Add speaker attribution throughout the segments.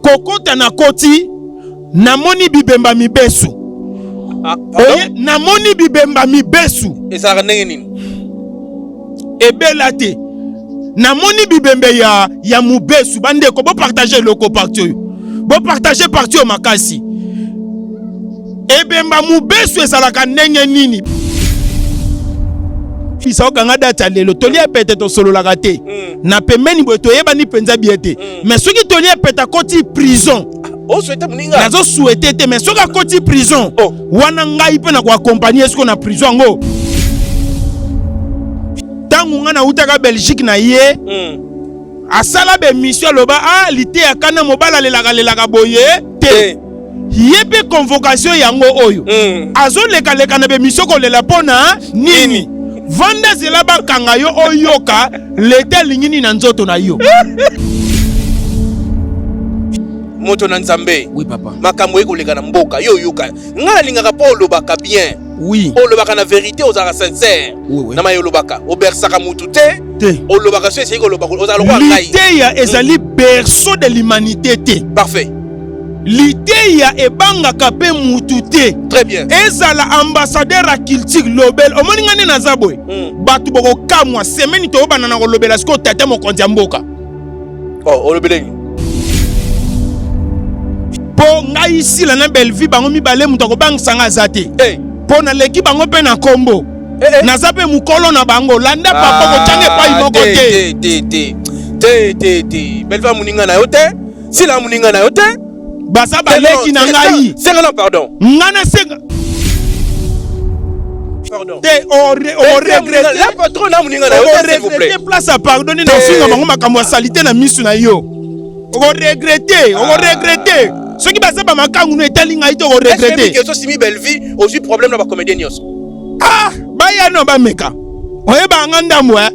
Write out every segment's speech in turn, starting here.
Speaker 1: kokota na koti namoni bibemba mibesu. Oye namoni bibemba mibesu.
Speaker 2: Ezalaka ndenge nini?
Speaker 1: Ebela te. Namoni bibembe ya mubesu bandeko bo partager loko parti. Bo partager parti o makasi. Ebemba mubesu ezalaka ndenge nini? Fisa okanga data lelo tolia pete to solo la raté. Na pemeni boye toyeba ni penza biete. Mais soki tolia pete koti prison.
Speaker 2: Oh souhaité muninga.
Speaker 1: Nazo souhaité te mais soki koti prison. Wana ngai pe na ko accompagner est-ce qu'on a prison ngo. Tangu nga na utaka Belgique na ye. Asala be mission loba lité akana mobala lelaka boye te. Yebe convocation yango oyo. Azo leka na be mission ko lela pona nini. Vanda zela ba kanga yo oyoka lete lingini na nzoto na yo.
Speaker 2: Moto na nzambe.
Speaker 1: Oui papa.
Speaker 2: Makambo eko leka na mboka yo yoka. Nga lingaka po lobaka bien.
Speaker 1: Oui.
Speaker 2: O lobaka na vérité ozala sincère.
Speaker 1: Oui.
Speaker 2: Na mayo lobaka. O bersaka mutu te.
Speaker 1: Te.
Speaker 2: O lobaka so esi ko lobaka ozala kwa ngai.
Speaker 1: L'idée ya ezali berceau de l'humanité te.
Speaker 2: Parfait.
Speaker 1: L'idée ya ebanga kape mutu te.
Speaker 2: Très bien.
Speaker 1: Ezala ambassadeur à culture lobel. Omoni ngane na zabwe. Batu boko kamwa semaine to banana ko lobela sko tata mo konzi mboka.
Speaker 2: Oh, o lobeleni.
Speaker 1: Po ngai ici la na Belleville bango mibale mutu ko bang sanga zate. Po na leki bango pe na kombo. Na zape mukolo na bango landa papa ko change pa imoko
Speaker 2: te. Belleville muninga na yote. Sila muninga na yote.
Speaker 1: Basa baleki na ngai.
Speaker 2: Senga pardon.
Speaker 1: Ngana senga.
Speaker 2: Pardon.
Speaker 1: Te o regretter.
Speaker 2: La patron na muninga na yote s'il vous plaît.
Speaker 1: Place à pardonner na finga bango makambo salité na misu na yo. O regretter. Ce qui basa ba makangu no etali ngai to regretter.
Speaker 2: Est-ce que Simi Belleville aussi problème na ba comédien nyos?
Speaker 1: Baya no ba meka. Oyeba nganda mwa.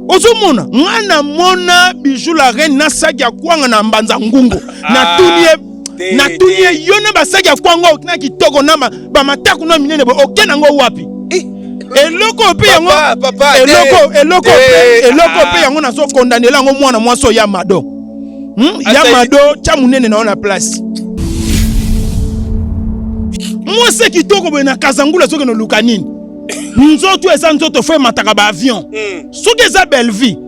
Speaker 1: Ozomona ngana mona bijou la reine na sagia kwanga na mbanza ngungu na tunie yona ba sagia kwanga okina kitoko na ba mataku na minene bo okena ngo wapi eloko pe yango eloko pe yango na so condamner ngo mwana mwaso ya mado ya mado cha munene na ona place mwase kitoko bo na kazangula soke no lukanini nzoto eza nzoto fe mataka ba avion soki eza Belleville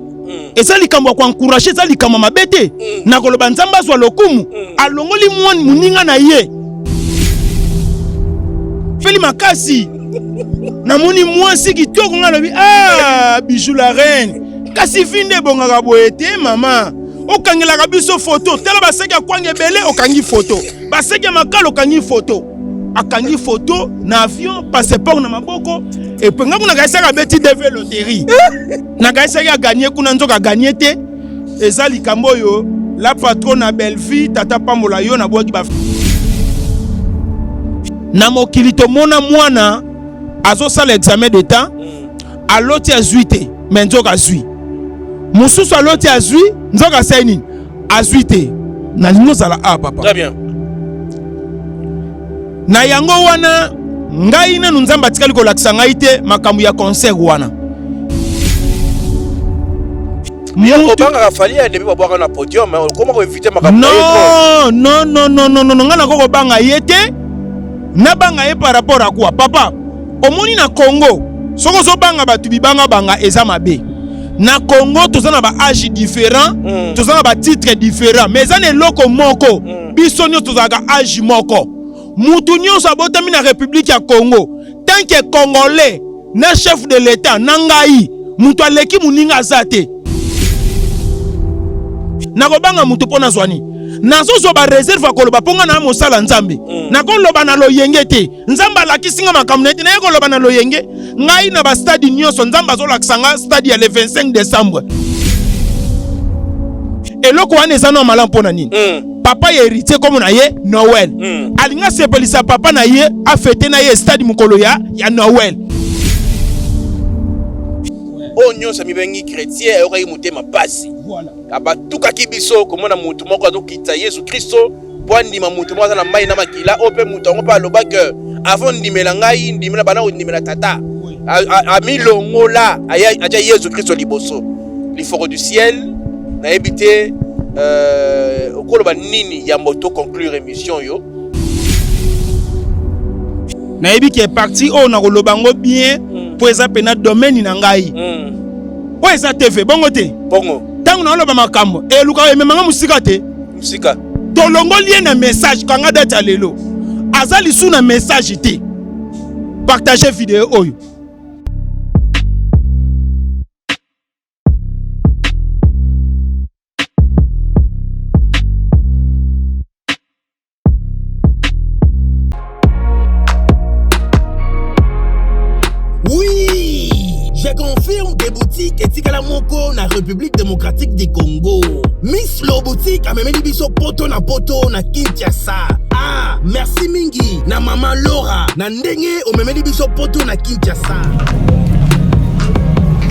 Speaker 1: eza likambo kwa encourager eza likambo mabete na koloba nzamba zwa lokumu alongoli mwani muninga na ye feli makasi na moni mwasi kitoko nga lobi bijou la reine kasi vinde bongaka boye te mama okangelaka biso photo tala baseki akwange ebele okangi photo baseki makalo okangi photo akangi photo na avion passeport na maboko et puis nga kuna kaisaka beti deve loterie na kaisaka gagner kuna nzoka gagner te eza likambo yo la patron na Belleville tata pambola yo na boki ba na mokili to mona mwana azo sala examen d'état aloti azui te mais nzoka azui mususu aloti azui nzoka saini azui te na lingo zala papa.
Speaker 2: Très bien.
Speaker 1: Na yango wana ngai na nzamba tikali ko lakisa ngai te makambu ya concert wana.
Speaker 2: Mo banga fali ya depuis babwaka na podium comment ko éviter makambu.
Speaker 1: Non, ngana ko banga yete na banga ye par rapport à quoi papa omoni na Congo soko zo banga batu bibanga banga eza mabe. Na Congo tozana ba âge différent, tozana ba titre différent, mais eza ne loko moko biso nyo tozaka âge moko. Mutu nyonso abotami na République ya Congo tant que Congolais na chef de l'État nangai mutu aleki muninga azate nakobanga mutu pona zwani nazozo ba réserve akoloba ponga na mosala nzambe nakoloba na loyenge te nzamba alakisinga makambo nete na ekoloba na loyenge ngai na ba stade nyonso nzamba azolakisanga stade ya le 25 décembre eloko wana eza no malamu pona nini papa ye héritier comme na ye Noël alinga sepelisa papa na ye a fêter na ye stade mukolo ya Noël
Speaker 2: onyo sa mibengi chrétien okai mutema pasi voilà aba tukaki biso komona mutu moko azokita Yesu Kristo bwandi ma mutu moko na mai na makila ope mutu ngo pa loba que avant ndimela ngai ndimela bana ndimela tata a milongola aya Yesu Kristo liboso l'iforo du ciel na ebité okoloba nini ya moto conclure émission yo.
Speaker 1: Nayebi qui est parti na kolobango bien pour eza pena domaine na ngai. Po eza TV bongo te.
Speaker 2: Bongo.
Speaker 1: Tango na loba makambo e luka ememanga musika te.
Speaker 2: Musika.
Speaker 1: Tolongo lien na message kanga data lelo. Azali sous na message te. Partagez vidéo oyo.
Speaker 3: Oui, je confirme des boutiques et Tikala Moko na République démocratique du Congo. Miss Lo boutique a même biso poto na Kinshasa. Ah, merci mingi na maman Laura na ndenge o même biso poto na Kinshasa.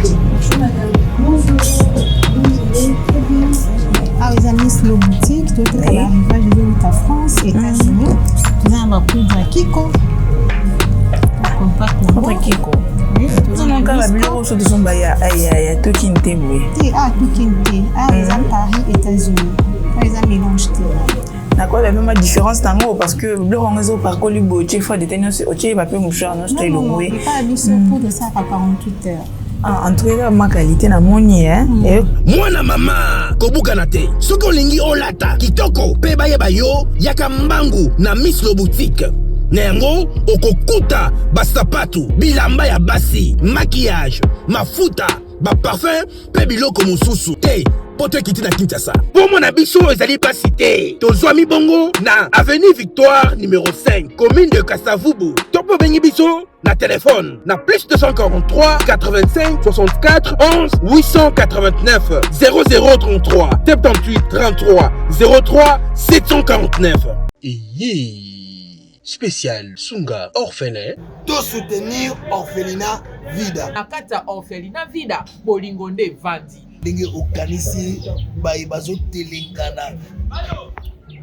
Speaker 4: Bonjour madame. Bonjour. Ah, les amis, Miss Lo boutique, tout est à l'arrivage de la France, États-Unis. Nous avons un poudre à Kiko.
Speaker 5: Contre Kiko. Nous avons encore la bureau sur son baya. Aïe, tout qui n'était pas.
Speaker 4: Ah, tout qui n'était. Ah, les amis, Paris, États-Unis. Les amis, mélange.
Speaker 5: D'accord, la même différence dans le parce que le réseau par Colibo, tu fais des tenus, tu vas pas moucher, non, je te le
Speaker 4: non, il n'y a pas de poudre ça à 48 heures.
Speaker 5: Ah, en tout cas, ma qualité na moni, hein.
Speaker 3: Moi na mama, kobukanate. Soko lingi olata, kitoko, pe baye bayo, yaka mbangu na Miss Lo boutique. Nengo, okokuta, basapatu, bilamba ya basi, maquillage, mafuta, ba parfum, pe biloko mususu. Te, poto kiti na Kinshasa. Pour mon abisso, ezali pas cité. Tozwami bongo na avenue Victoire numéro 5, commune de Kassavubu. Topo bengi biso na téléphone na plus 243 85 64 11 889 0033 78 33 03 749. Spécial Sunga orphelin. De soutenir orphelinat vida.
Speaker 6: Nakata orphelinat vida bolingo nde vandi.
Speaker 3: Ndenge okanisi bayi bazo telengana.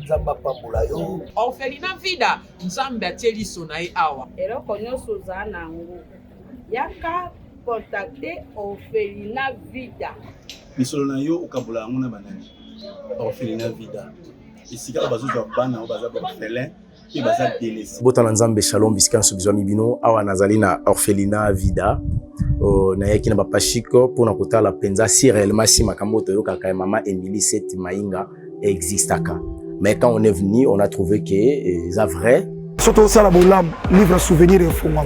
Speaker 3: Nzamba pambola yo.
Speaker 6: Orphelinat vida nzambe atieli sonae awa.
Speaker 7: Eloko nyonso za nango. Yaka contacter orphelinat vida.
Speaker 8: Misolo na yo okabola ngona banani. Orphelinat vida. Isika bazo za bana baza orphelin.
Speaker 9: Botana nzambe shalom bisika nsobizwa mibino awa nazali na orphelinat vida na yaki na bapashiko pona kotala penza si réellement si makambo toyokaka mama Emily Seti Mainga existaka. Mais quand on est venu, on a trouvé que c'est vrai.
Speaker 10: Surtout ça la bolam livre souvenir et fondement.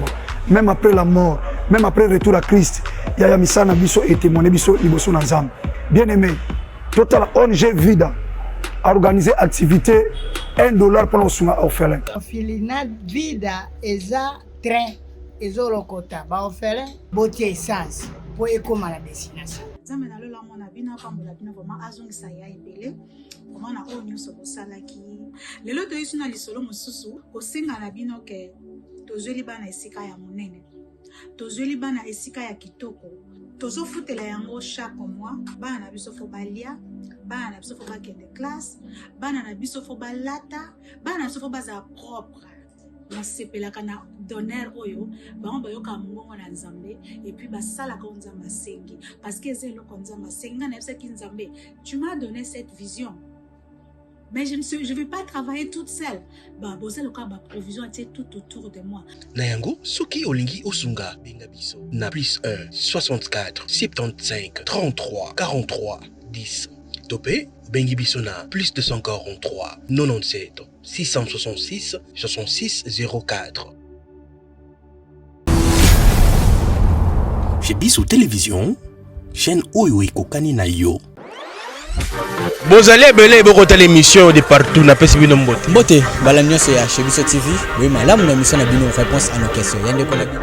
Speaker 10: Même après la mort, même après le retour à Christ, il y a misana biso et témoigner biso liboso na nzambe. Bien aimé, total ONG vida a organisé activité $1 pour nos orphelins.
Speaker 11: Orphelinat vida eza train ezolokota ba orphelin botie essence pour ekoma la destination.
Speaker 4: Nzambe na lola mona bina pambola bina vraiment azongisa ya ebele vraiment na oyo nyonso bosalaki lelo toyesu na lisolo mosusu kosenga na bino ke tozweli bana esika ya monene tozweli bana esika ya kitoko tozofutela yango chaque mois bana na biso fo balia bana na biso fo bakende classe bana na biso fo balata bana na biso fo baza propre nasepelaka na donner oyo bango bayoka mbongo na nzambe et puis basalaka nzambe asengi parce que eza eloko nzambe asengi nga na yebisaki nzambe tu m'as donné cette vision mais je ne vais pas travailler toute seule. Bah, bossa le cas, provision était tout autour de moi.
Speaker 3: Nayango, soki olingi osunga benga biso. Na plus 1 64 75 33 43 10. Topé bengi biso na plus 243 97 666 66 04. Chez Biso Télévision, chaîne Oyo Kokani na yo.
Speaker 2: Bozali ebele bokota l'émission de partout na pesi bino mbote.
Speaker 12: Mbote bala nyonso ya chez Biso TV. Oui malamu na émission na bino réponse à nos questions. Yande ko na bino.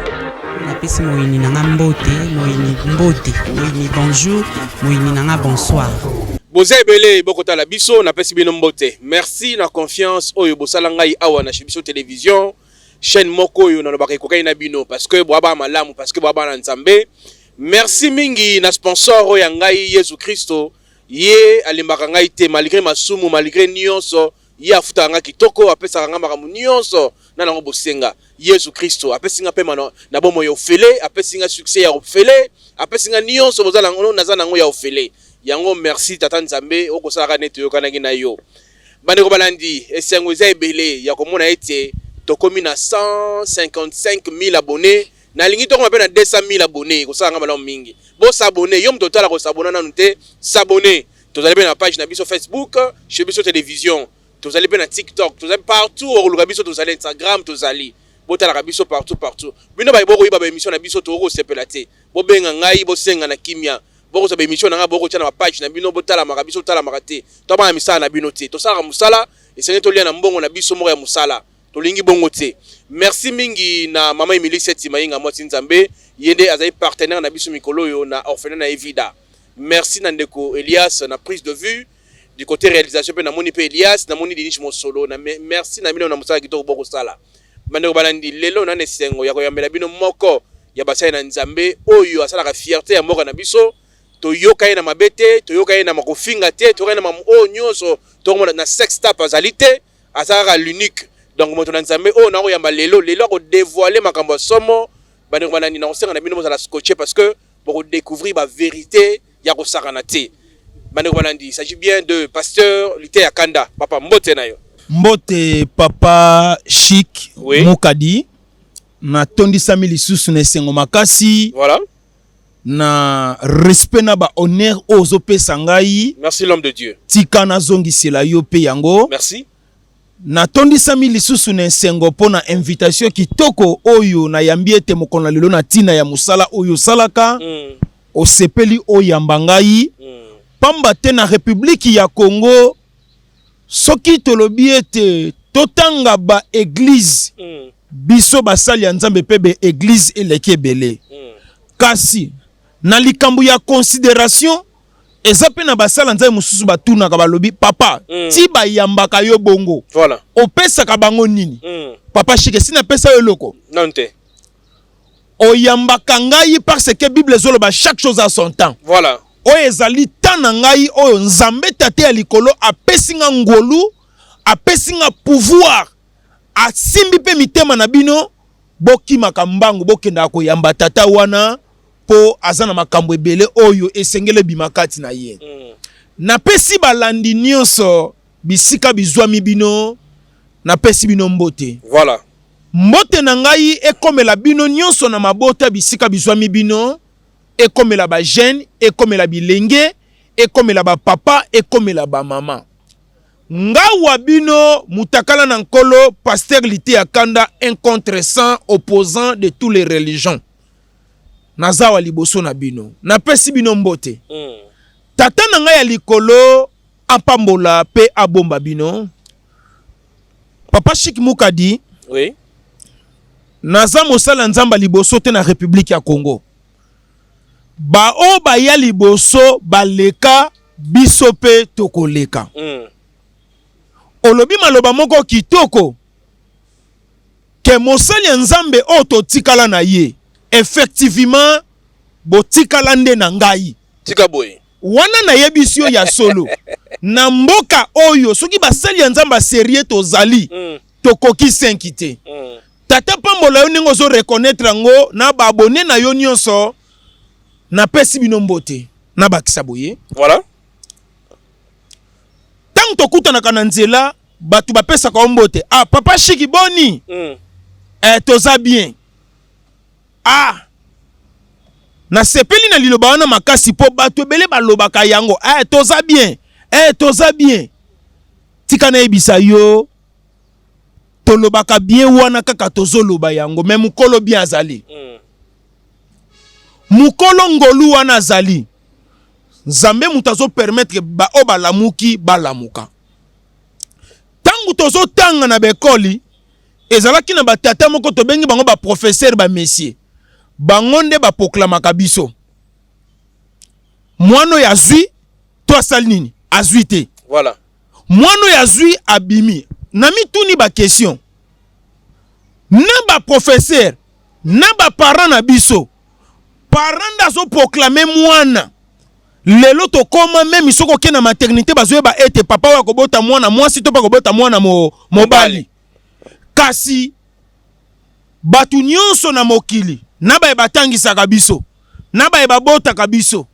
Speaker 13: Na pesi moyini nanga mbote, moyini mbote, moyini bonjour, moyini nanga bonsoir.
Speaker 2: Boza ebele bokota la biso na pesi bino mbote. Merci na confiance oyo bosala ngai awa na chez Biso Télévision. Chaîne moko oyo na lobaka kokai na bino parce que boaba malamu parce que boaba na nzambe. Merci mingi na sponsor oyo ngai Yesu Kristo. Ye alimbaka ngai te malgré masumu malgré nyonso ye afuta nga kitoko apesa nga makamu nyonso na nango bosenga Yesu Kristo apesi nga pema na bomo ya ofele apesi nga succès ya ofele apesi nga nyonso bozala ngono naza nango ya ofele yango merci tata Nzambe okosala neti yokanaki na yo bandeko balandi esengo eza ebele ya komona ete tokomi na 155,000 abonnés na lingi tokoma pe na 200,000 abonnés kosala nga malamu mingi bo s'abonner yo mtotala ko s'abonner nanu te s'abonner tozali pe na page na biso Facebook chez biso télévision tozali pe na TikTok tozali partout oluka biso tozali Instagram tozali botala biso partout bino ba boko yiba ba émission na biso toko sepela te bo benga ngai bo senga na kimia boko sa ba émission na nga boko tia na page na bino botala makabiso tala makate to ba misala na bino te to sala musala esenge to lia na mbongo na biso moko ya musala to lingi bongo te merci mingi na mama Emily Setima yinga mwati Nzambe yende azali partenaire na biso mikolo yo na orphelinat na Evida merci na ndeko Elias na prise de vue du côté réalisation pe na moni pe Elias na moni Dinish Mosolo na merci na bino na musala kitoko boko sala bandeko balandi lelo na nesengo ya koyambela bino moko ya basai na Nzambe oyo asala ka fierté ya moko na biso to yoka na mabete to yoka na makofinga te to na mamu nyonso to na sex tap azalité asala l'unique donc moto na Nzambe o na koyamba lelo ko dévoiler makambo somo bandeko balandi na kosenga na bino mozala scotché parce que pour découvrir la vérité ya ko sakana te bandeko balandi il s'agit bien de pasteur Lité Akanda papa mbote na yo
Speaker 1: mbote papa chic
Speaker 2: oui.
Speaker 1: Mukadi na tondisa milisusu na esengo makasi
Speaker 2: voilà
Speaker 1: na respect na ba honneur ozo pesa ngai
Speaker 2: merci l'homme de Dieu
Speaker 1: tika na zongisela yo pe yango
Speaker 2: merci
Speaker 1: na tondisa milisusu na esengo pona invitation kitoko oyo na yambi ete mokona lelo na tina ya musala oyo salaka osepeli oyamba ngai pamba te na République ya Congo soki tolobi ete totanga ba église biso basali ya Nzambe pe be église eleki ebele kasi na likambo ya considération eza pe na basala Nzambe mususu batunaka balobi papa ti bayambaka yo bongo
Speaker 2: voilà
Speaker 1: opesaka bango nini papa chike sina pesa yo loko
Speaker 2: non te
Speaker 1: oyambaka ngai parce que Bible ezoloba chaque chose à son temps
Speaker 2: voilà
Speaker 1: oyo ezali tana ngai oyo Nzambe tate ya likolo apesinga ngolu apesinga pouvoir asimbi pe mitema na bino bokimaka mbangu bokenda koyamba tata wana po azana makambo ebele oyo esengele bimakati na ye napesi balandi nyonso bisika bizwami bino napesi bino mbote
Speaker 2: voilà
Speaker 1: mbote na ngai ekomela bino nyonso na mabota bisika bizwami bino ekomela ba jeune ekomela bilenge ekomela ba papa ekomela ba mama ngawa bino mutakala na nkolo pasteur Lité Akanda un contre-sang opposant de toutes les religions nazawa liboso na bino napesi bino mbote tata na ngai ya likolo apambola pe abomba bino papa Chic Mukadi
Speaker 2: oui
Speaker 1: naza mosala Nzamba liboso te na République ya Congo ba o ba ya liboso baleka biso pe tokoleka olobi maloba moko kitoko ke mosali ya Nzambe o totikala na ye effectivement botikala nde na ngai
Speaker 2: tika boy
Speaker 1: wana na yebisio ya solo na mboka oyo soki basali ya Nzambe sérieux tozali tokoki 5 te tata pambola yo ndenge ozo reconnaître ngo na ba abonné na yo nyonso na pesi bino mbote na bakisa boye
Speaker 2: voilà
Speaker 1: tant tokutanaka na nzela batu bapesaka mbote ah papa Chiki boni toza bien ah na sepeli na liloba wana makasi po batu ebele balobaka yango toza bien tika na ebisa yo tolobaka bien wana kaka tozoloba yango mais mukolo bien azali mukolo ngolu wana azali Nzambe mutazo permettre ba obalamuki balamuka tangu tozo tanga na bekoli ezalaki na batata moko tobengi bango ba professeur ba messieurs bango nde ba proclamaka biso mwano ya zui to asali nini azui te
Speaker 2: voilà
Speaker 1: mwano ya zui abimi na mituni ba question na ba professeur na ba parent na biso parent dazo proclamer mwana lelo to koma même isoko ke na maternité bazoyeba ete papa wa kobota mwana mwasi to pa kobota mwana mobali kasi batu nyonso na mokili na baye batangisaka biso na baye babotaka biso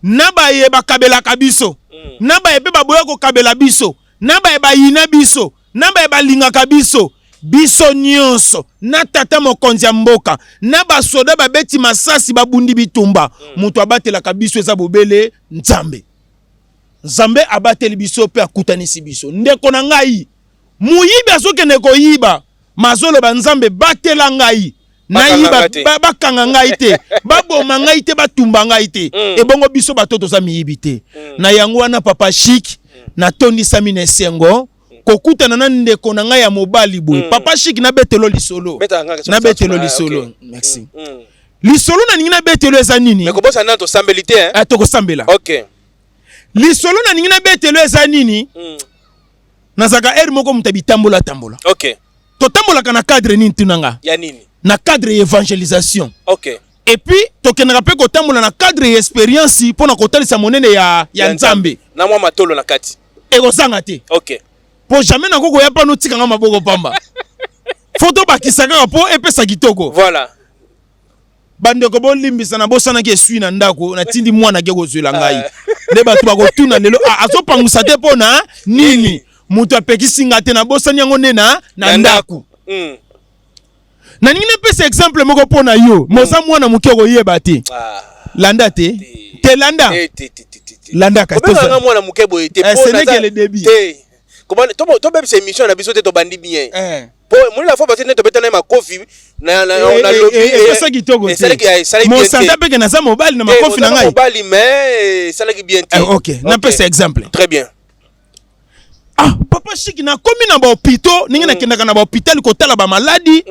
Speaker 1: naba yeba kabela kabiso naba yebe baboya ko kabela biso naba yeba yina biso naba yeba linga kabiso biso nyonso na tata mokonzi ya mboka na basoda babeti masasi babundi bitumba mutu abatela kabiso eza bobele Nzambe abateli biso pe akutanisi biso ndeko na ngai muyibi azokende koyiba mazolo ba Nzambe batela ngai nayiba bakanga ngai te baboma ngai te batumba ngai te ebongo biso batoto za miyibi te na yango wana papa Chic na tondisa mine sengo kokutana na ndeko na ngai ya mobali boy papa Chic na betelo lisolo merci lisolo na ningi na betelo eza nini
Speaker 2: mais kobosa na to sambelité hein
Speaker 1: to ko sambela
Speaker 2: OK
Speaker 1: lisolo na ningi na betelo eza nini nazaka moko mutabitambola tambola
Speaker 2: OK
Speaker 1: to tambola kana cadre nini tunanga
Speaker 2: ya nini
Speaker 1: na cadre évangélisation
Speaker 2: OK
Speaker 1: et puis tokenaka pe ko tambola na cadre expérience pona ko talisa monene ya Nzambe
Speaker 2: na mwa matolo na kati
Speaker 1: ekozanga te
Speaker 2: OK
Speaker 1: po jamais na koko ya pa no tika nga maboko pamba photo bakisaka po epesa kitoko
Speaker 2: voilà
Speaker 1: bande ko bolimbisa na bosana ke sui na ndako na tindi mwana ke kozwela ngai ne batu bakotuna lelo azopangusa te pona nini mutu apekisinga te na bosani yango nena na ndako na nini pesa exemple moko pona yo moza mwana muke ko yeba te landa te landa landa ka
Speaker 2: to nga mwana muke boye te
Speaker 1: pona c'est le début
Speaker 2: comment to bebe cette émission na biso te to bandi bien po moni la fois parce que to betana ma coffee na lobby
Speaker 1: et ça qui togo c'est mon santa pe que na za mobile na ma coffee na ngai
Speaker 2: mobile mais ça qui bien te
Speaker 1: OK na pesa exemple
Speaker 2: très bien
Speaker 1: papa Chic na komi na ba hôpital ningi na kendaka na ba hôpital ko tala ba maladie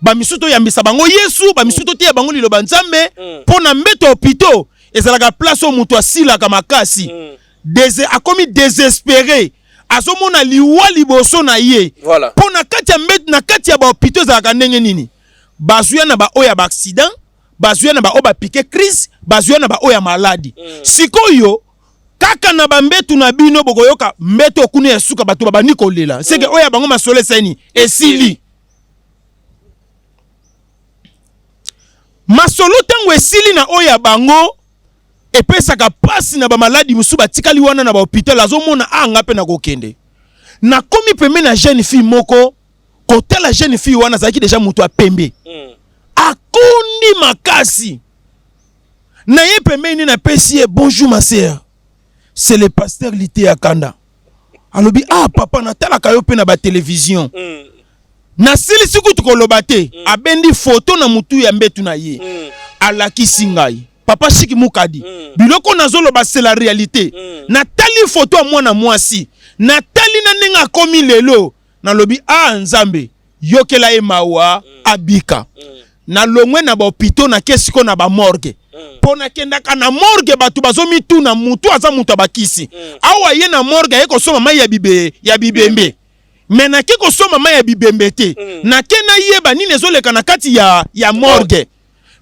Speaker 1: ba misuto yambisa bango Yesu ba misuto te bango liloba Nzambe pona mbeto hôpital ezalaka place o mutu asila ka makasi akomi désespéré azomona liwa liboso na ye
Speaker 2: voilà
Speaker 1: pona kati ya mbet na kati ya ba hôpital ezalaka ndenge nini bazuya na ba oya ba accident bazuya na ba oba piqué crise bazuya na ba oya maladie sikoyo kaka na bambetu na bino bokoyoka mbeto okuni ya suka bato babani kolela seke oya bango masole seni esili masolo tango esili na oya bango epesaka pasi na ba maladi musu batikali wana na ba hôpital azomona anga pe na kokende na komi pembe na jeune fille moko kotela jeune fille wana zaki déjà mutu apembe akundi makasi na ye pembe ni na pesi bonjour ma sœur c'est le pasteur Lité Akanda alobi papa natala kayo pe na ba télévision na sili siku tukoloba te abendi photo na mutu ya mbetu na ye alakisi ngai papa Chic mukadi biloko nazoloba c'est la réalité natali photo ya mwana mwasi natali na ndenge akomi lelo nalobi Nzambe yokela ye mawa abika na longwe na ba hôpital na kesiko na ba morgue pona kendaka na morgue batu bazomi tuna mutu aza mutu bakisi awa ye na morgue ye ko soma mai ya bibembe mais na ke ko soma mai ya bibembe te na ke na yeba nini ezoleka na kati ya morgue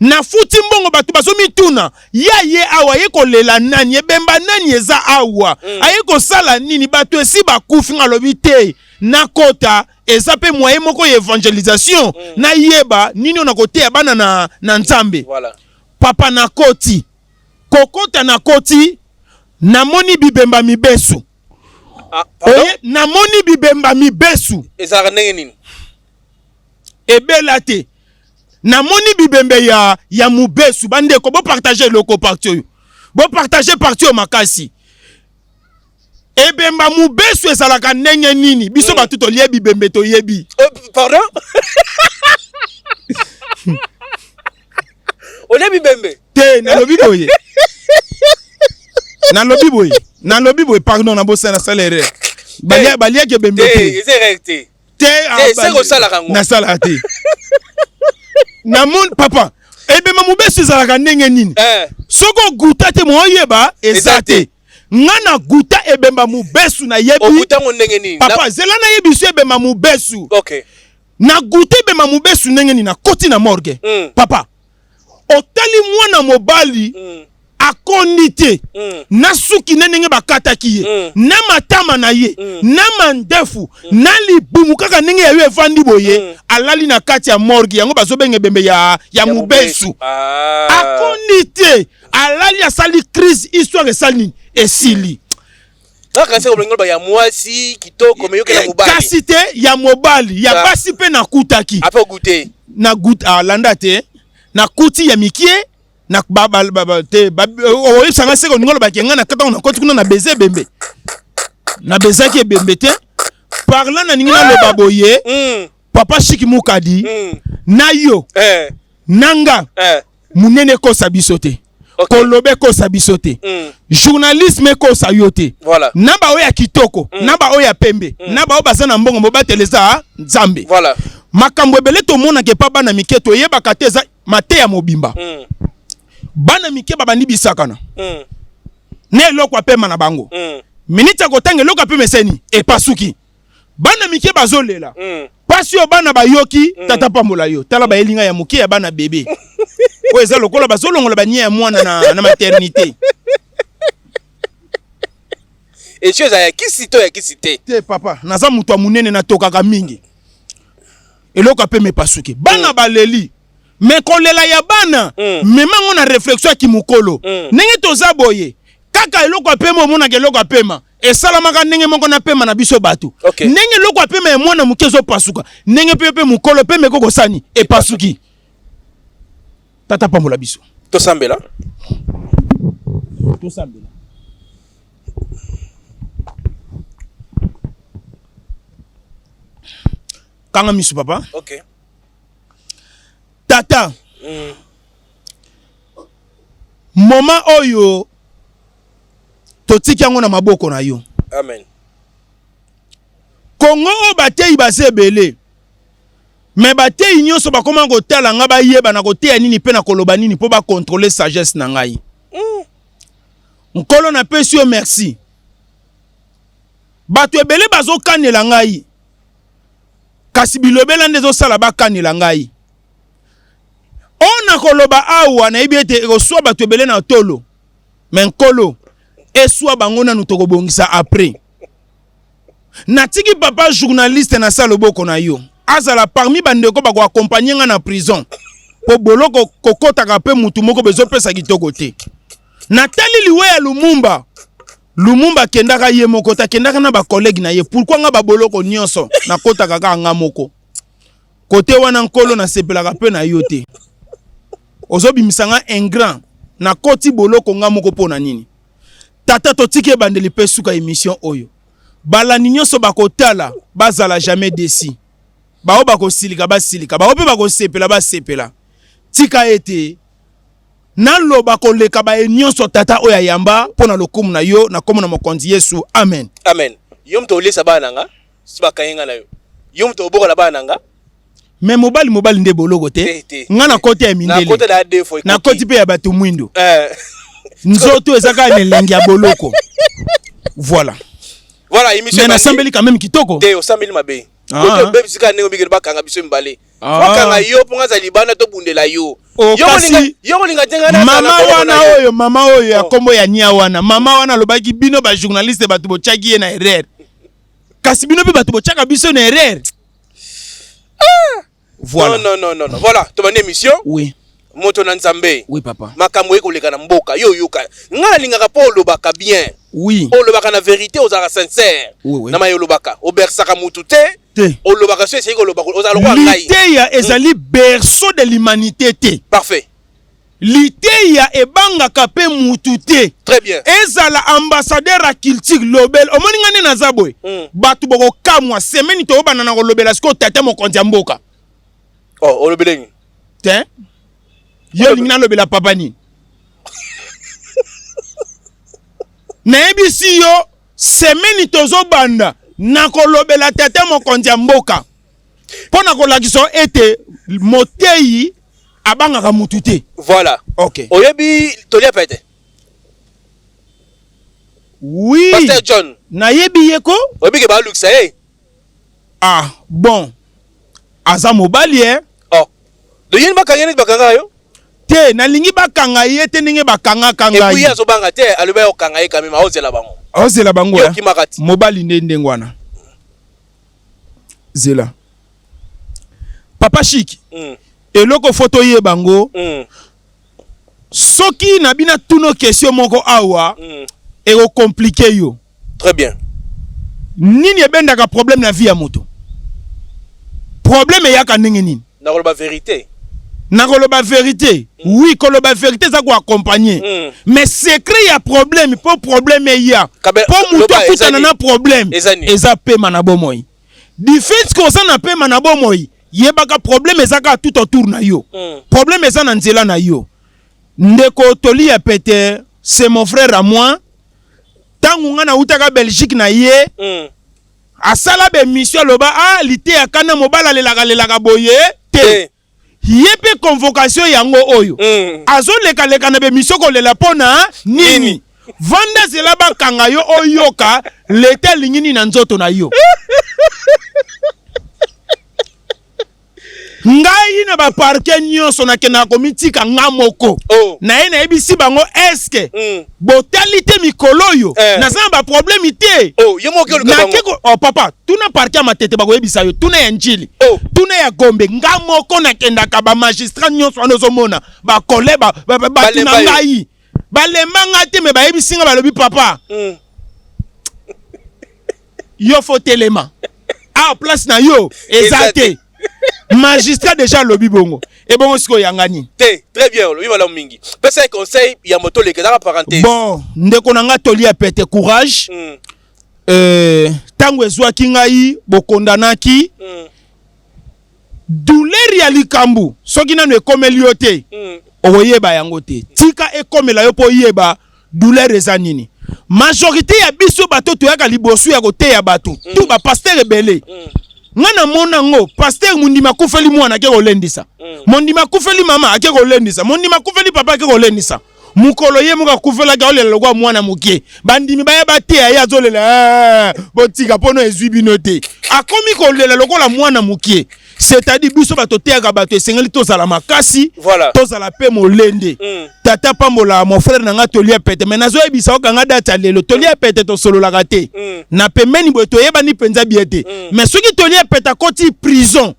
Speaker 1: na futi mbongo batu bazomi tuna ye awa ye ko lela nani ebemba nani eza awa aye ko sala nini batu esi bakufi ngalobi te na kota eza pe moyen moko ya évangélisation na yeba nini ona kote bana na Nzambe
Speaker 2: voilà
Speaker 1: papa na koti kokota na koti namoni bibemba mibesu oye namoni bibemba mibesu
Speaker 2: ezaka ndenge nini
Speaker 1: ebela te namoni bibembe ya mubesu bandeko bo partager loko parti oyo bo partager parti o makasi ebemba mubesu ezalaka ndenge nini biso batu tolie bibembe toyebi
Speaker 2: pardon olie bibembe
Speaker 1: te nalobi boye nalobi boye pardon na bosana salaire balia ke bembe
Speaker 2: te c'est ko sala kango
Speaker 1: na sala te na mon papa ebemba mubesu ezalaka ndenge nini soko guta te moyeba ezate ngana guta ebemba mubesu na yebi
Speaker 2: guta ndenge nini
Speaker 1: papa zela na yebi su ebemba mubesu
Speaker 2: okay
Speaker 1: na guta ebemba mubesu ndenge nini na koti na morgue papa otali mwana mobali akondi te na suki ndenge bakataki ye na matama na ye na mandefu na libumu kaka ndenge ya yo evandi boye alali na kati ya morgue yango bazobenga ebembe ya mubesu akondi te alali asali crise histoire esali esili
Speaker 2: kasi ko ba ya mwasi kitoko meyoke na mobali
Speaker 1: kasi te ya mobali ya basi pe na kutaki
Speaker 2: apo goûter
Speaker 1: na goût landa te na kuti ya mikie na baba te o sanga se ko ngolo ba kenga na kata na koti kuna na beze bembe na bezaki bembe te parla na ningina lo baboye papa Chiki Mukadi na yo nanga munene ko sabisote kolobe ko sabisote journalisme ko sayote
Speaker 2: voilà
Speaker 1: naba oya kitoko naba oya pembe naba obaza na mbongo mobateleza nzambe
Speaker 2: voilà
Speaker 1: makambo ebele to mona ke pa bana miketo yeba kateza mate ya mobimba bana mike baba ni bisakana ne lokwa pema na bango minita kotanga lokwa pema seni e pasuki bana mike bazolela pasio bana bayoki tata pambola yo tala ba elinga ya muke ya bana bébé o eza lokola bazolongola banye ya mwana na maternité
Speaker 2: et chose ya kisite
Speaker 1: te papa naza mutu ya munene na tokaka mingi eloko pe me pasuki bana baleli me kolela ya bana memango na réflexion ki mukolo ndenge toza boye kaka eloko pe mo mona ke eloko pema esalamaka ndenge moko na pema na biso bato ndenge eloko pema ya mwana muke zo pasuka ndenge pe mukolo pe me koko sani e pasuki tata pambola biso
Speaker 2: to sambela
Speaker 1: kanga misu papa
Speaker 2: okay
Speaker 1: tata moma oyo totiki yango na maboko na yo
Speaker 2: amen
Speaker 1: kongo o batei basebele me batei nyonso bakoma kotala nga bayeba na koteya nini pe na koloba nini po ba contrôler sagesse na ngai nkolo na pesi yo merci bato ebele bazokanela ngai kasi bilobela nde ezosala bakanela ngai ona koloba awa na yebi ete ekoswa bato ebele na tolo me nkolo eswa bango nanu tokobongisa après natiki papa journaliste na sala loboko na yo azala parmi bandeko bako accompagner nga na prison po boloko kokotaka pe mutu moko bezopesa kitoko te natali liwe ya Lumumba kendaka ye moko ta kendaka na ba collègue na ye pourquoi nga ba boloko nyonso na kotaka ka nga moko kote wana nkolo na sepelaka pe na yo te ozobimisanga ingrat na koti boloko nga moko pona nini tata totike bandeli pe suka émission oyo balani nyonso bakotala bazala jamais déçu bao bakosilika basilika bao pe bakosepela basepela tika ete naloba koleka ba nyonso tata oya yamba pona lokumu na yo na komo na mokonzi Yesu amen
Speaker 2: amen yom to lesa bana nga sibakayenga na yo yom to bokola bana nga
Speaker 1: me mobali nde boloko te nga na kote ya mindele na kote pe ya bato mwindo nzoto ezaka nelengi ya boloko voilà
Speaker 2: émission
Speaker 1: na sambeli quand même kitoko
Speaker 2: te osambeli mabe kote bebe sika ndenge bigere bakanga biso mbale bakanga yo ponga za libana to bundela yo yo linga tenga na
Speaker 1: mama oyo ya kombo ya nia wana mama wana lobaki bino ba journaliste bato bochaki ye na erreur kasi bino pe bato bochaka biso na erreur
Speaker 2: voilà non voilà to bane émission
Speaker 1: oui
Speaker 2: moto na nzambe
Speaker 1: oui papa
Speaker 2: makambo ekoleka na mboka yo yoka ngala lingaka po lobaka bien
Speaker 1: oui
Speaker 2: olobaka na vérité ozaka sincère na mayo lobaka obersaka mutu te olobaka so esiko lobaka ozala kwa ngai
Speaker 1: liteya ezali berceau de l'humanité te
Speaker 2: parfait
Speaker 1: liteya ebangaka pe mutu te
Speaker 2: très bien
Speaker 1: ezala ambassadeur à culture lobel omoni ngane na zabwe batu boko kamwa semaine to bana na lobela siko tata mokonzi mboka
Speaker 2: olobeleni
Speaker 1: te yo lingina lobela papa ni naebisi yo semaine tozo banda na kolobela tata mokonzi mboka pona kolakisa ete motei abangaka mutu te
Speaker 2: voilà
Speaker 1: ok
Speaker 2: oyebi tolia pete
Speaker 1: oui
Speaker 2: Pasteur John
Speaker 1: nayebi yeko
Speaker 2: oyebi ke ba luxa
Speaker 1: ah bon aza mobali
Speaker 2: de yini bakanga ni bakanga yo
Speaker 1: te nalingi bakanga ye te ndenge bakanga kanga
Speaker 2: et puis azo banga te aloba yo kanga ye kamema ozela bango
Speaker 1: ya mobali ndenge wana zela papa Chiki eloko photo ye bango soki na bina tuno question moko awa eko compliqué yo.
Speaker 2: Très bien.
Speaker 1: Nini ebendaka problème na vie ya moto? Problème yaka ndenge nini?
Speaker 2: Nakoloba vérité.
Speaker 1: Nakoloba vérité. Oui, koloba vérité ça ko accompagner. Mais secret ya problème, pour problème ya. Pour moto akutana na problème. Eza pema na bomoyi. Du fait que ça na pema na bomoyi, yebaka problème ezaka tout autour na yo. Problème eza na nzela na yo. Ndeko toli ya pete, c'est mon frère à moi. Tangu nga na utaka Belgique na ye. Asala be mission loba lité ya kana mobala lelaka boye te. Yepe convocation yango oyo. Azo leka na be mission ko lela pona nini. Vanda zela ba kanga yo oyoka leta lingini na nzoto na yo. Ngai na ba parke nyonso na kena komitika nga moko. Na ye na ebisi bango eske botalité mikolo yo na za ba problème ite.
Speaker 2: Yo moko luka bango.
Speaker 1: Papa, tuna parke matete bako ebisa yo, tuna ya njili. Tuna ya Gombe nga moko na kenda ka ba magistrat nyonso anozo mona ba kole ba tuna ngai. Ba lemba ngate me ba ebisi nga ba lobi papa. Yo faut telema. Place na yo ezate. Magistrat déjà lobby bongo. Et bon siko yangani.
Speaker 2: Très bien, lobby malamu mingi. Pesa un conseil ya moto leke dans la parenthèse.
Speaker 1: Bon, ndeko nanga toli a pété courage. Tango ezwa kingai bokondanaki. Douleur ya likambu. Soki nanu ekomeli yo te. Oyeba yango te. Tika ekomela yo po yeba douleur eza nini. Majorité ya biso bato toyaka liboso ya kote ya bato. Tout ba pasteur ebele. Ngana mona ngo pasteur mundima kufeli mwana ke kolendisa. Mundima kufeli mama ake kolendisa. Mundima kufeli papa ake kolendisa. Mukolo ye muka kufela ka olela lokwa mwana mukie. Bandimi baya bate ya azolela botika pono ezwi binote. Akomi kolela lokola mwana mukie. C'est-à-dire biso bato teaka bato esengeli tozala makasi.
Speaker 2: Voilà.
Speaker 1: Tozala pe molende. Tata pambola mon frère nanga tolia pete. Mais nazo ebisa okanga data lelo tolia pete to solo la raté. Na pemeni boy to yeba ni penza biete. Mais soki tolia pete koti prison.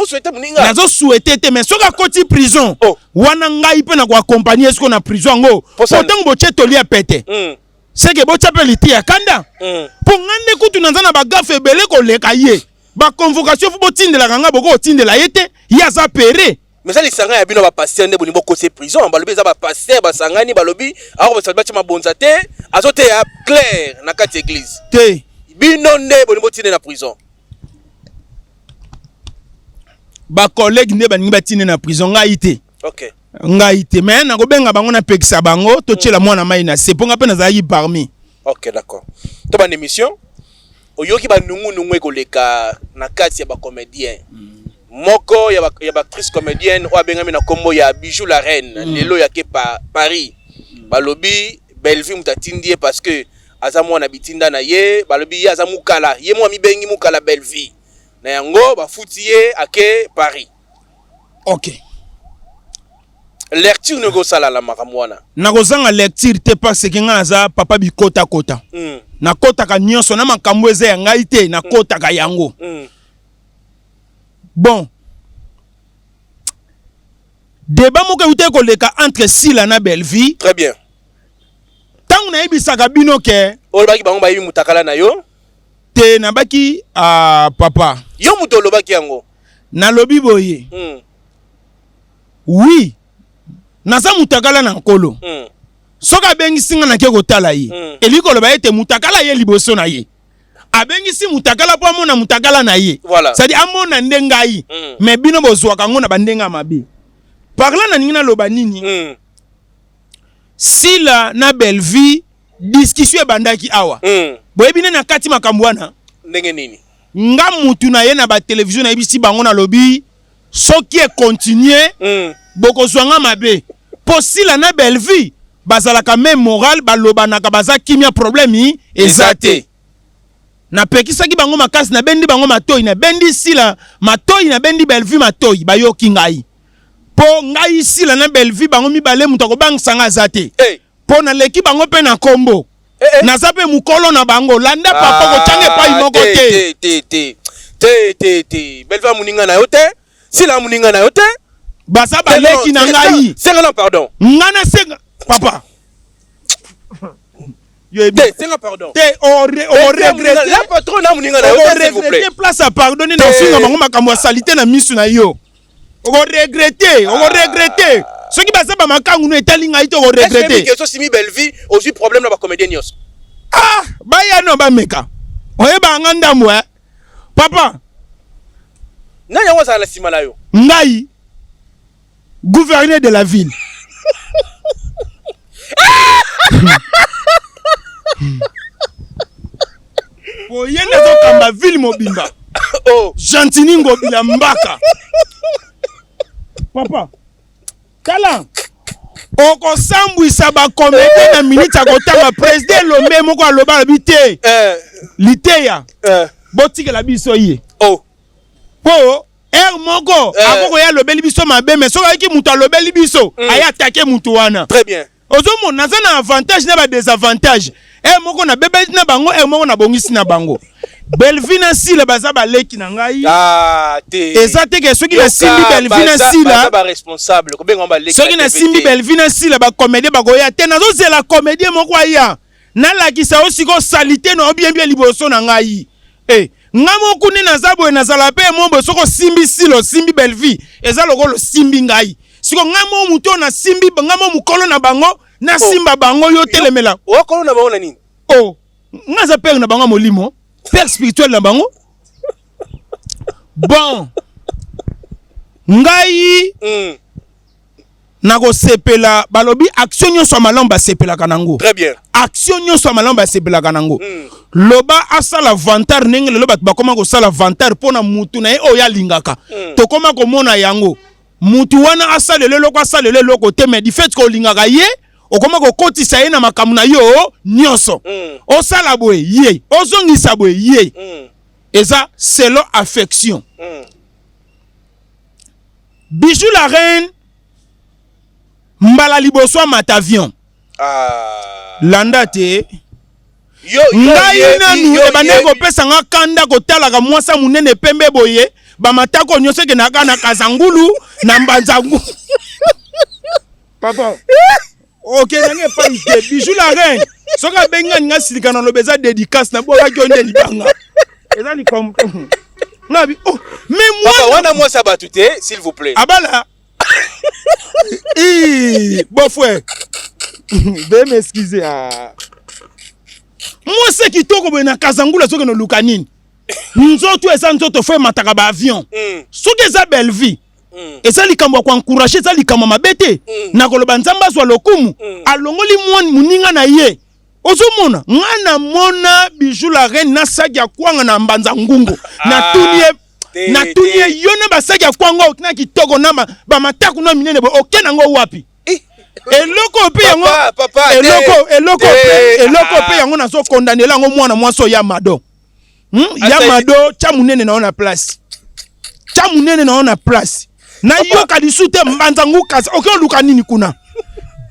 Speaker 2: Souhaité muninga.
Speaker 1: Nazo souhaité te mais soka koti prison. Wana ngai pe na ko accompagner esko na prison ngo. Pourtant boche tolia pete. C'est que bocha pe liti ya kanda. Pour ngande kutu nanzana ba gafe belé ko leka ye. Ba convocation fu botindela kanga boko otindela yete ya za pere.
Speaker 2: Mais ça les sanga ya bino ba passer nde bonimbo ko se prison balobi za ba passer ba sangani balobi ako ba salba chama bonzate azote ya clair na kati église
Speaker 1: te
Speaker 2: bino nde bonimbo tinde na prison
Speaker 1: ba collègue nde baningi batinde na prison ngai te.
Speaker 2: OK
Speaker 1: ngai te mais na ko benga bango na pekisa bango to tshela mwana mai na se ponga pe na za yi parmi.
Speaker 2: OK d'accord to ba émission oyoki ba nungu ekoleka na kati ya ba comédien moko ya ba actrice comédienne o abengami na kombo ya Bijou la reine lelo ya ke Paris balobi Belleville mutatindie parce que aza mwana bitinda na ye balobi aza mukala ye mwa mibengi mukala Belleville na yango bafuti ye ake Paris.
Speaker 1: OK
Speaker 2: lecture nego sala la makamwana
Speaker 1: na kozanga lecture te parce que nga za papa bi kota na kota ka nyonso na makambo eza ya ngai te na kota ka yango. Bon débat moko ute ko leka entre Sila na Belleville.
Speaker 2: Très bien.
Speaker 1: Tangu na ibisaka bino ke
Speaker 2: o baki bango bayibi mutakala na yo
Speaker 1: te na baki papa
Speaker 2: yo muto lobaki yango
Speaker 1: na lobi boye. Oui naza mutakala na nkolo. Soka bengi singa na ke kotala ye. Eliko loba ete mutakala ye liboso na ye. Abengisi mutakala po amona mutakala na ye.
Speaker 2: Voilà.
Speaker 1: C'est-à-dire amona ndenga yi. Mais bino bozwa kango na bandenga mabe. Parla na ninga loba nini? Sila na Belleville discussion bandaki awa. Boyebine na kati makambo wana.
Speaker 2: Ndenge nini?
Speaker 1: Nga mutu na ye na ba télévision na bisi bango na lobi soki e continuer boko zwanga mabe. Po Sila na Belleville bazalaka même moral baloba na kabaza kimia problème ezate. Na pekisaki bango makasi na bendi bango matoi na bendi Sila matoi na bendi Belleville matoi bayoki ngai. Po ngai Sila na Belleville bango mibale mutu ko bangsanga zate. Po na leki bango pe na kombo. Na zape mukolo na bango landa papa ko change pa imoko te.
Speaker 2: Belleville muninga na yote Sila muninga na yote
Speaker 1: Basa baleki na ngai.
Speaker 2: Senga pardon.
Speaker 1: Ngana senga papa.
Speaker 2: Senga pardon.
Speaker 1: Regrette.
Speaker 2: La patronne na muninga na yo s'il vous plaît.
Speaker 1: Place à pardonner na finga bango makambo salité na misu na yo. On regretter. Ce qui basa ba makangu no etali ngai to regretter.
Speaker 2: Est-ce que Simi Belleville aussi problème na ba comédien nyos?
Speaker 1: Ah, ba ya no ba meka. Oye ba nganda mwe. Papa.
Speaker 2: Na yango za la sima na yo.
Speaker 1: Ngai gouverneur de la ville. Oye nazo kamba ville mobimba.
Speaker 2: Oh,
Speaker 1: Gentini ngobila mbaka. Papa. Kala. Oko sambwisa ba comédien na minute akotanga président Lombe moko aloba bité. Liteya. Botika la biso ye.
Speaker 2: Oh.
Speaker 1: Po moko akoko ya lobeli biso mabe mais soka ki mutu alobeli biso aya attaquer mutu wana.
Speaker 2: Très bien.
Speaker 1: Ozomo naza na avantage na ba désavantage. Moko na bebe na bango moko na bongisi na bango. Belvina Sila baza baleki na ngai.
Speaker 2: Ah, te.
Speaker 1: Eza te ke soki na simbi Belvina Sila.
Speaker 2: Ba responsable. Ko benga ba leki.
Speaker 1: Soki na simbi Belvina Sila ba comédie ba goya te nazo zela comédie moko aya. Na lakisa osiko salité no bien liboso na ngai. Ngamo kuni naza boye nazala pe mombo soko simbi Silo simbi Belvi. Eza lokolo simbi ngai. Siko ngamo muto na simbi ngamo mukolo na bango na simba bango yo telemela.
Speaker 2: O kolo na bango na nini?
Speaker 1: Oh, ngaza père na bango molimo. Père spirituel na bango. Bon. Ngai nako sepela balobi action nyonso malamba sepela kanango.
Speaker 2: Très bien.
Speaker 1: Action nyonso malamba sepela kanango. Loba asala vantar nenge lelo bat bakoma ko sala vantar pona mutu na o ya lingaka. To koma ko mona yango. Mutu wana asala lelo ko asala lelo ko te mais du fait ko lingaka ye okoma ko kotisa ye na makamu na yo nyonso. Osala boye ye, ozongisa boye ye. Eza selon affection. Bijou la reine mbala liboso matavion. Landa te. Ngai nanu ebaneko pesa nga kanda ko talaka mwasa munene pembe boye ba matako nyonso ke na kazangulu na mbanzangu. Papa. Ok, nange pas ite. Bijou la reine. Soka benga nga silika na lobeza dédicace na boka kyonde libanga. Eza li comme Nabi. Oh, mais moi
Speaker 2: papa wana moi ça batute s'il vous plaît.
Speaker 1: Abala. Bon frère. Veuillez m'excuser. Moi c'est qui toko boye na kazangula soka no lukanini. Nzoto eza nzoto fwe mataka ba avion. Soka eza belle vie. Eza likambo kwa encourager eza likambo mabete na koloba nzamba zwa lokumu alongoli muninga na ye ozomona ngana mona Bijou la reine na saki ya kwanga na mbanza ngungu na tunie yona ba saki ya kwanga okina kitoko na ba mataku na minene bo okena ngo wapi eloko pe yango eloko pe yango nazo condamner ngo mwana mwaso ya mado ya mado cha munene na ona place cha munene na ona place na yoka disute mbanza nguka okyo luka nini kuna